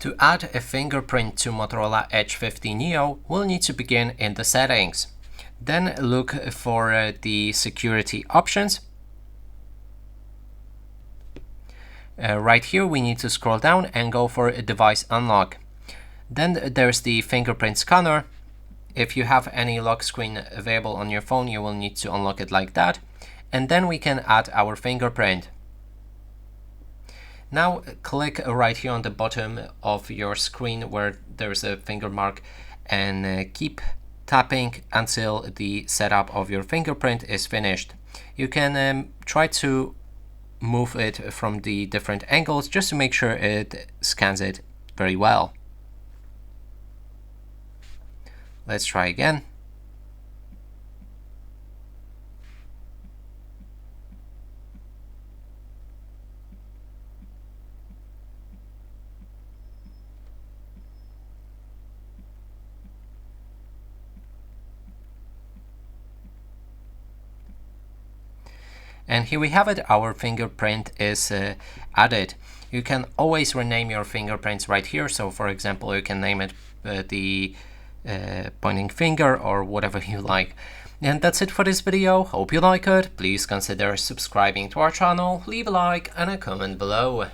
To add a fingerprint to Motorola Edge 50 Neo, we'll need to begin in the settings. Then look for the security options. Right here we need to scroll down and go for a device unlock. Then there's the fingerprint scanner. If you have any lock screen available on your phone, you will need to unlock it like that. And then we can add our fingerprint. Now click right here on the bottom of your screen where there's a finger mark and keep tapping until the setup of your fingerprint is finished. You can try to move it from the different angles just to make sure it scans it very well. Let's try again. And here we have it, our fingerprint is added. You can always rename your fingerprints right here. So for example, you can name it the pointing finger or whatever you like. And that's it for this video. Hope you like it. Please consider subscribing to our channel, leave a like and a comment below.